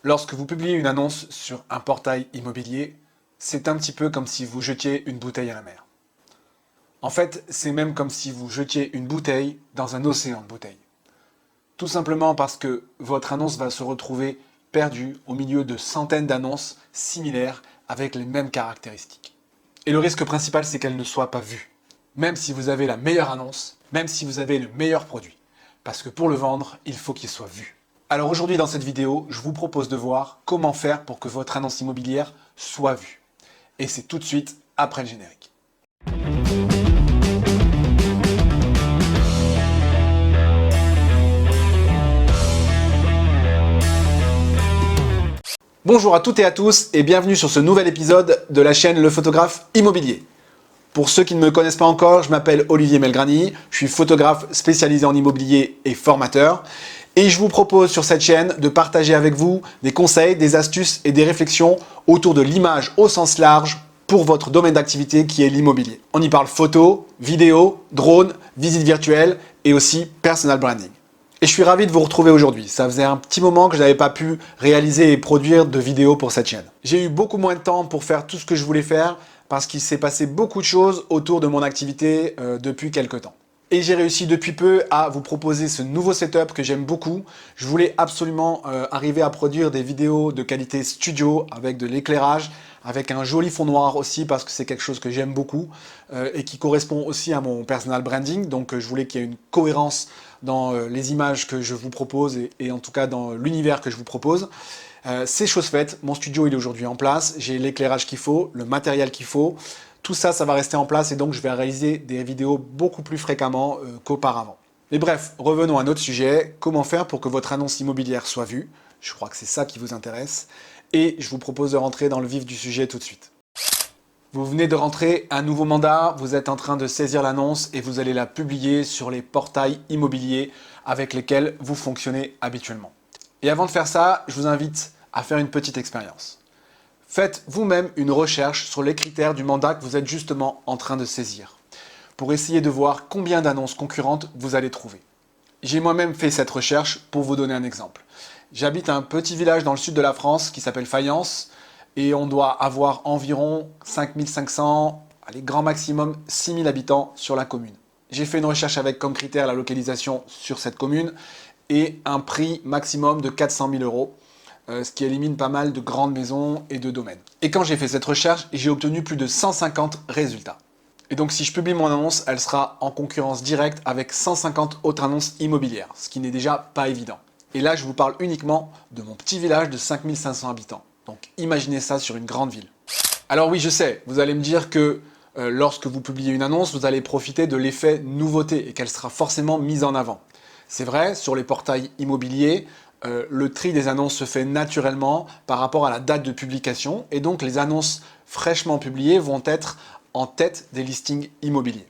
Lorsque vous publiez une annonce sur un portail immobilier, c'est un petit peu comme si vous jetiez une bouteille à la mer. En fait, c'est même comme si vous jetiez une bouteille dans un océan de bouteilles. Tout simplement parce que votre annonce va se retrouver perdue au milieu de centaines d'annonces similaires avec les mêmes caractéristiques. Et le risque principal, c'est qu'elle ne soit pas vue. Même si vous avez la meilleure annonce, même si vous avez le meilleur produit. Parce que pour le vendre, il faut qu'il soit vu. Alors aujourd'hui dans cette vidéo, je vous propose de voir comment faire pour que votre annonce immobilière soit vue. Et c'est tout de suite après le générique. Bonjour à toutes et à tous et bienvenue sur ce nouvel épisode de la chaîne Le Photographe Immobilier. Pour ceux qui ne me connaissent pas encore, je m'appelle Olivier Melgrani, je suis photographe spécialisé en immobilier et formateur. Et je vous propose sur cette chaîne de partager avec vous des conseils, des astuces et des réflexions autour de l'image au sens large pour votre domaine d'activité qui est l'immobilier. On y parle photo, vidéo, drone, visite virtuelle et aussi personal branding. Et je suis ravi de vous retrouver aujourd'hui. Ça faisait un petit moment que je n'avais pas pu réaliser et produire de vidéos pour cette chaîne. J'ai eu beaucoup moins de temps pour faire tout ce que je voulais faire parce qu'il s'est passé beaucoup de choses autour de mon activité depuis quelques temps. Et j'ai réussi depuis peu à vous proposer ce nouveau setup que j'aime beaucoup. Je voulais absolument arriver à produire des vidéos de qualité studio avec de l'éclairage, avec un joli fond noir aussi parce que c'est quelque chose que j'aime beaucoup et qui correspond aussi à mon personal branding. Donc je voulais qu'il y ait une cohérence dans les images que je vous propose et en tout cas dans l'univers que je vous propose. C'est chose faite, mon studio il est aujourd'hui en place, j'ai l'éclairage qu'il faut, le matériel qu'il faut. Tout ça, ça va rester en place et donc je vais réaliser des vidéos beaucoup plus fréquemment qu'auparavant. Mais bref, revenons à notre sujet. Comment faire pour que votre annonce immobilière soit vue? Je crois que c'est ça qui vous intéresse. Et je vous propose de rentrer dans le vif du sujet tout de suite. Vous venez de rentrer un nouveau mandat, vous êtes en train de saisir l'annonce et vous allez la publier sur les portails immobiliers avec lesquels vous fonctionnez habituellement. Et avant de faire ça, je vous invite à faire une petite expérience. Faites vous-même une recherche sur les critères du mandat que vous êtes justement en train de saisir, pour essayer de voir combien d'annonces concurrentes vous allez trouver. J'ai moi-même fait cette recherche pour vous donner un exemple. J'habite un petit village dans le sud de la France qui s'appelle Fayence, et on doit avoir environ 5500, allez, grand maximum 6000 habitants sur la commune. J'ai fait une recherche avec comme critère la localisation sur cette commune, et un prix maximum de 400 000 euros. Ce qui élimine pas mal de grandes maisons et de domaines. Et quand j'ai fait cette recherche, j'ai obtenu plus de 150 résultats. Et donc si je publie mon annonce, elle sera en concurrence directe avec 150 autres annonces immobilières, ce qui n'est déjà pas évident. Et là, je vous parle uniquement de mon petit village de 5500 habitants. Donc imaginez ça sur une grande ville. Alors oui, je sais, vous allez me dire que lorsque vous publiez une annonce, vous allez profiter de l'effet nouveauté et qu'elle sera forcément mise en avant. C'est vrai, sur les portails immobiliers, le tri des annonces se fait naturellement par rapport à la date de publication et donc les annonces fraîchement publiées vont être en tête des listings immobiliers.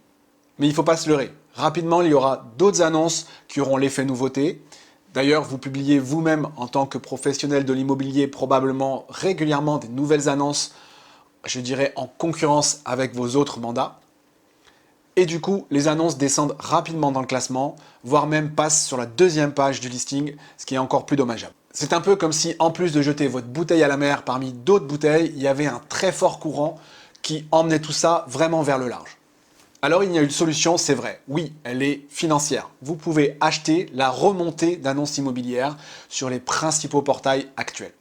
Mais il ne faut pas se leurrer. Rapidement, il y aura d'autres annonces qui auront l'effet nouveauté. D'ailleurs, vous publiez vous-même en tant que professionnel de l'immobilier probablement régulièrement des nouvelles annonces, je dirais en concurrence avec vos autres mandats. Et du coup, les annonces descendent rapidement dans le classement, voire même passent sur la deuxième page du listing, ce qui est encore plus dommageable. C'est un peu comme si, en plus de jeter votre bouteille à la mer parmi d'autres bouteilles, il y avait un très fort courant qui emmenait tout ça vraiment vers le large. Alors il y a une solution, c'est vrai. Oui, elle est financière. Vous pouvez acheter la remontée d'annonces immobilières sur les principaux portails actuels.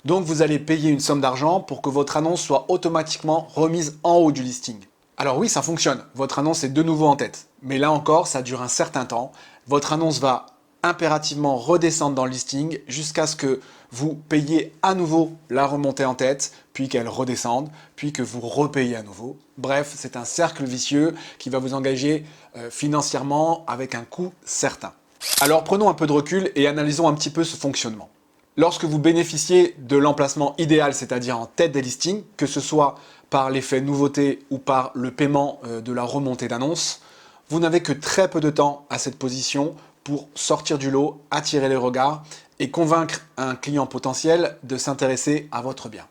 Donc vous allez payer une somme d'argent pour que votre annonce soit automatiquement remise en haut du listing. Alors oui, ça fonctionne, votre annonce est de nouveau en tête. Mais là encore, ça dure un certain temps. Votre annonce va impérativement redescendre dans le listing jusqu'à ce que vous payiez à nouveau la remontée en tête, puis qu'elle redescende, puis que vous repayez à nouveau. Bref, c'est un cercle vicieux qui va vous engager financièrement avec un coût certain. Alors prenons un peu de recul et analysons un petit peu ce fonctionnement. Lorsque vous bénéficiez de l'emplacement idéal, c'est-à-dire en tête des listings, que ce soit par l'effet nouveauté ou par le paiement de la remontée d'annonce, vous n'avez que très peu de temps à cette position pour sortir du lot, attirer les regards et convaincre un client potentiel de s'intéresser à votre bien.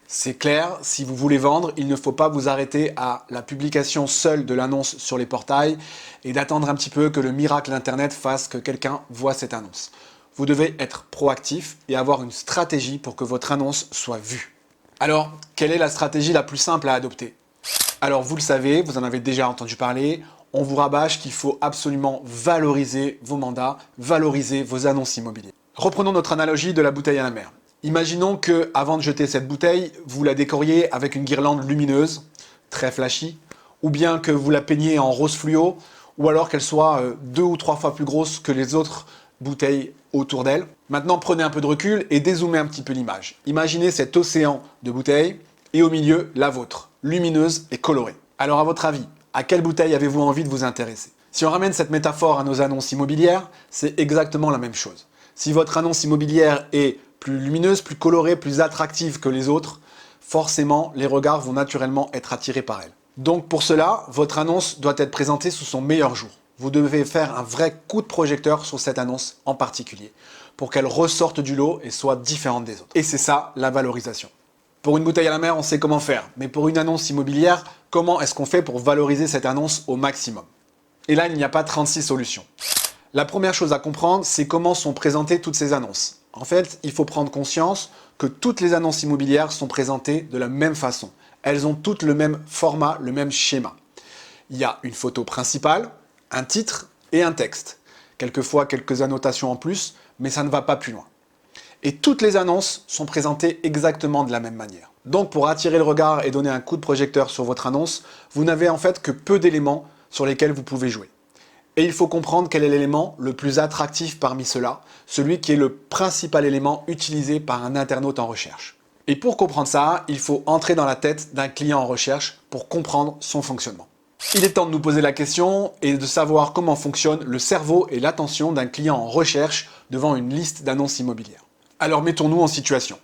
C'est clair, si vous voulez vendre, il ne faut pas vous arrêter à la publication seule de l'annonce sur les portails et d'attendre un petit peu que le miracle Internet fasse que quelqu'un voit cette annonce. vous devez être proactif et avoir une stratégie pour que votre annonce soit vue. Alors, quelle est la stratégie la plus simple à adopter? Alors, vous le savez, vous en avez déjà entendu parler, on vous rabâche qu'il faut absolument valoriser vos mandats, valoriser vos annonces immobilières. Reprenons notre analogie de la bouteille à la mer. Imaginons que, avant de jeter cette bouteille, vous la décoriez avec une guirlande lumineuse, très flashy, ou bien que vous la peigniez en rose fluo, ou alors qu'elle soit 2 ou 3 fois plus grosse que les autres bouteilles autour d'elle. Maintenant, prenez un peu de recul et dézoomez un petit peu l'image. Imaginez cet océan de bouteilles et au milieu, la vôtre, lumineuse et colorée. Alors à votre avis, à quelle bouteille avez-vous envie de vous intéresser? Si on ramène cette métaphore à nos annonces immobilières, c'est exactement la même chose. Si votre annonce immobilière est plus lumineuse, plus colorée, plus attractive que les autres, forcément, les regards vont naturellement être attirés par elle. Donc pour cela, votre annonce doit être présentée sous son meilleur jour. Vous devez faire un vrai coup de projecteur sur cette annonce en particulier, pour qu'elle ressorte du lot et soit différente des autres. Et c'est ça, la valorisation. Pour une bouteille à la mer, on sait comment faire, mais pour une annonce immobilière, comment est-ce qu'on fait pour valoriser cette annonce au maximum? Et là, il n'y a pas 36 solutions. La première chose à comprendre, c'est comment sont présentées toutes ces annonces. En fait, il faut prendre conscience que toutes les annonces immobilières sont présentées de la même façon. Elles ont toutes le même format, le même schéma. Il y a une photo principale, un titre et un texte. Quelquefois, quelques annotations en plus, mais ça ne va pas plus loin. Et toutes les annonces sont présentées exactement de la même manière. Donc, pour attirer le regard et donner un coup de projecteur sur votre annonce, vous n'avez en fait que peu d'éléments sur lesquels vous pouvez jouer. Et il faut comprendre quel est l'élément le plus attractif parmi ceux-là, celui qui est le principal élément utilisé par un internaute en recherche. Et pour comprendre ça, il faut entrer dans la tête d'un client en recherche pour comprendre son fonctionnement. Il est temps de nous poser la question et de savoir comment fonctionne le cerveau et l'attention d'un client en recherche devant une liste d'annonces immobilières. Alors mettons-nous en situation.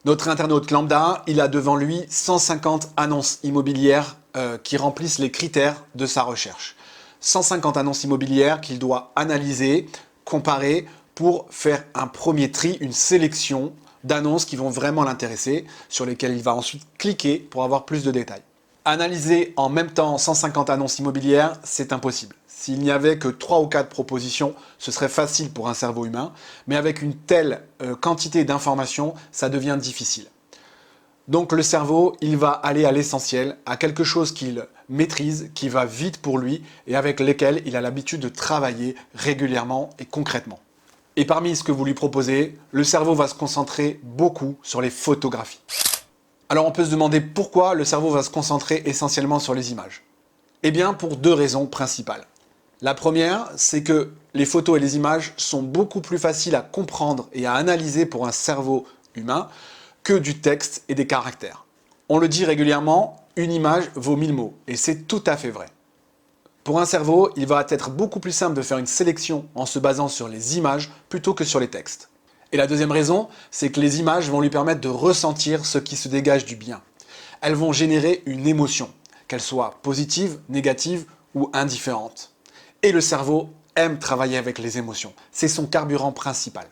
Notre internaute lambda, il a devant lui 150 annonces immobilières qui remplissent les critères de sa recherche. 150 annonces immobilières qu'il doit analyser, comparer pour faire un premier tri, une sélection d'annonces qui vont vraiment l'intéresser, sur lesquelles il va ensuite cliquer pour avoir plus de détails. Analyser en même temps 150 annonces immobilières, c'est impossible. S'il n'y avait que 3 ou 4 propositions, ce serait facile pour un cerveau humain, mais avec une telle quantité d'informations, ça devient difficile. Donc le cerveau, il va aller à l'essentiel, à quelque chose qu'il maîtrise, qui va vite pour lui et avec lequel il a l'habitude de travailler régulièrement et concrètement. Et parmi ce que vous lui proposez, le cerveau va se concentrer beaucoup sur les photographies. Alors on peut se demander pourquoi le cerveau va se concentrer essentiellement sur les images. Eh bien pour 2 raisons principales. La première, c'est que les photos et les images sont beaucoup plus faciles à comprendre et à analyser pour un cerveau humain que du texte et des caractères. On le dit régulièrement, une image vaut 1000 mots, et c'est tout à fait vrai. Pour un cerveau, il va être beaucoup plus simple de faire une sélection en se basant sur les images plutôt que sur les textes. Et la deuxième raison, c'est que les images vont lui permettre de ressentir ce qui se dégage du bien. Elles vont générer une émotion, qu'elle soit positive, négative ou indifférente. Et le cerveau aime travailler avec les émotions. C'est son carburant principal.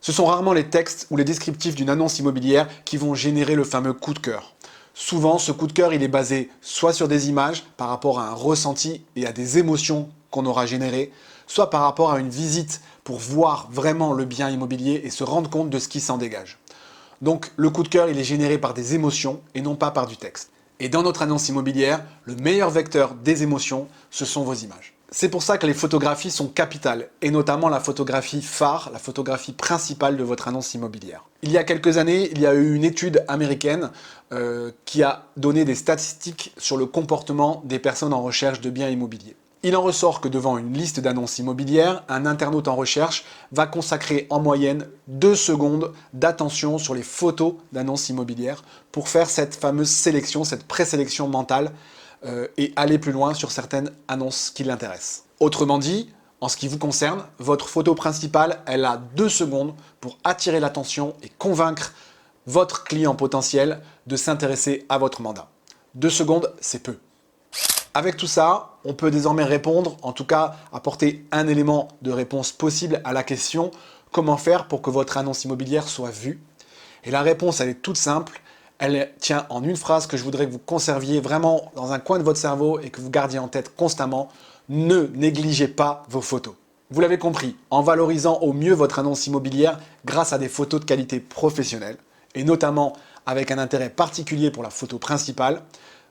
Ce sont rarement les textes ou les descriptifs d'une annonce immobilière qui vont générer le fameux coup de cœur. Souvent, ce coup de cœur, il est basé soit sur des images par rapport à un ressenti et à des émotions qu'on aura générées, soit par rapport à une visite pour voir vraiment le bien immobilier et se rendre compte de ce qui s'en dégage. Donc, le coup de cœur, il est généré par des émotions et non pas par du texte. Et dans notre annonce immobilière, le meilleur vecteur des émotions, ce sont vos images. C'est pour ça que les photographies sont capitales, et notamment la photographie phare, la photographie principale de votre annonce immobilière. Il y a quelques années, il y a eu une étude américaine qui a donné des statistiques sur le comportement des personnes en recherche de biens immobiliers. Il en ressort que devant une liste d'annonces immobilières, un internaute en recherche va consacrer en moyenne 2 secondes d'attention sur les photos d'annonces immobilières pour faire cette fameuse sélection, cette présélection mentale et aller plus loin sur certaines annonces qui l'intéressent. Autrement dit, en ce qui vous concerne, votre photo principale, elle a 2 secondes pour attirer l'attention et convaincre votre client potentiel de s'intéresser à votre mandat. 2 secondes, c'est peu. Avec tout ça, on peut désormais répondre, en tout cas apporter un élément de réponse possible à la question « Comment faire pour que votre annonce immobilière soit vue ?» Et la réponse, elle est toute simple. Elle tient en une phrase que je voudrais que vous conserviez vraiment dans un coin de votre cerveau et que vous gardiez en tête constamment. Ne négligez pas vos photos. Vous l'avez compris, en valorisant au mieux votre annonce immobilière grâce à des photos de qualité professionnelle, et notamment avec un intérêt particulier pour la photo principale,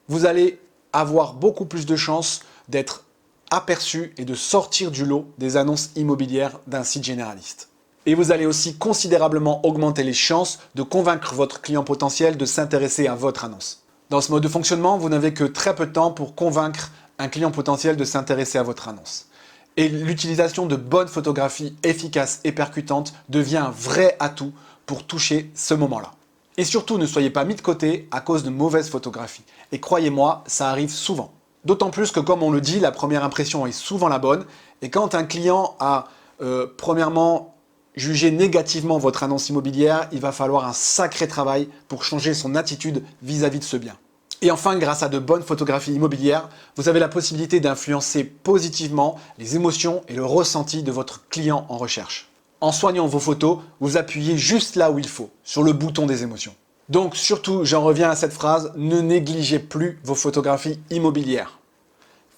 vous allez avoir beaucoup plus de chances d'être aperçu et de sortir du lot des annonces immobilières d'un site généraliste. Et vous allez aussi considérablement augmenter les chances de convaincre votre client potentiel de s'intéresser à votre annonce. Dans ce mode de fonctionnement, vous n'avez que très peu de temps pour convaincre un client potentiel de s'intéresser à votre annonce. Et l'utilisation de bonnes photographies efficaces et percutantes devient un vrai atout pour toucher ce moment-là. Et surtout, ne soyez pas mis de côté à cause de mauvaises photographies. Et croyez-moi, ça arrive souvent. D'autant plus que, comme on le dit, la première impression est souvent la bonne. Et quand un client a, premièrement, jugé négativement votre annonce immobilière, il va falloir un sacré travail pour changer son attitude vis-à-vis de ce bien. Et enfin, grâce à de bonnes photographies immobilières, vous avez la possibilité d'influencer positivement les émotions et le ressenti de votre client en recherche. En soignant vos photos, vous appuyez juste là où il faut, sur le bouton des émotions. Donc surtout, j'en reviens à cette phrase, ne négligez plus vos photographies immobilières.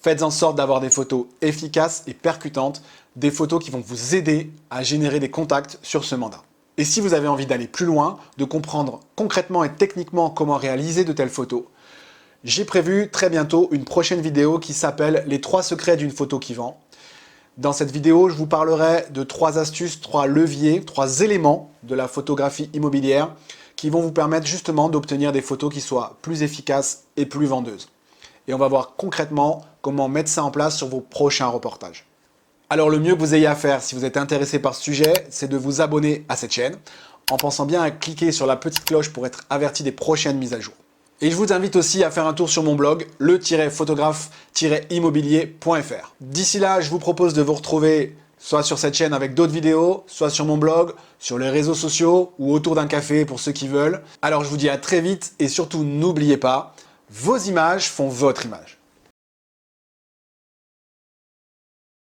Faites en sorte d'avoir des photos efficaces et percutantes, des photos qui vont vous aider à générer des contacts sur ce mandat. Et si vous avez envie d'aller plus loin, de comprendre concrètement et techniquement comment réaliser de telles photos, j'ai prévu très bientôt une prochaine vidéo qui s'appelle « Les 3 secrets d'une photo qui vend ». Dans cette vidéo, je vous parlerai de 3 astuces, 3 leviers, 3 éléments de la photographie immobilière qui vont vous permettre justement d'obtenir des photos qui soient plus efficaces et plus vendeuses. Et on va voir concrètement comment mettre ça en place sur vos prochains reportages. Alors le mieux que vous ayez à faire si vous êtes intéressé par ce sujet, c'est de vous abonner à cette chaîne en pensant bien à cliquer sur la petite cloche pour être averti des prochaines mises à jour. Et je vous invite aussi à faire un tour sur mon blog, le-photographe-immobilier.fr. D'ici là, je vous propose de vous retrouver soit sur cette chaîne avec d'autres vidéos, soit sur mon blog, sur les réseaux sociaux ou autour d'un café pour ceux qui veulent. Alors je vous dis à très vite et surtout n'oubliez pas, vos images font votre image.